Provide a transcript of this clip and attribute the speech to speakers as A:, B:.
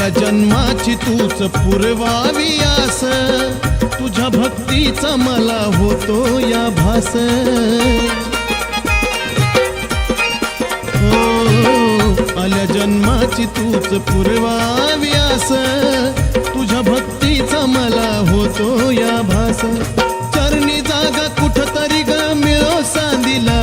A: आल्या जन्माची तूच पुरवावी आस, तुझ्या भक्तीचा मला होतो या भास। आल्या जन्माची तूच पुरवावी आस, तुझ्या भक्तीचा मला होतो या भास। चरणी जागा कुठतरी ग मिळो सांदिला,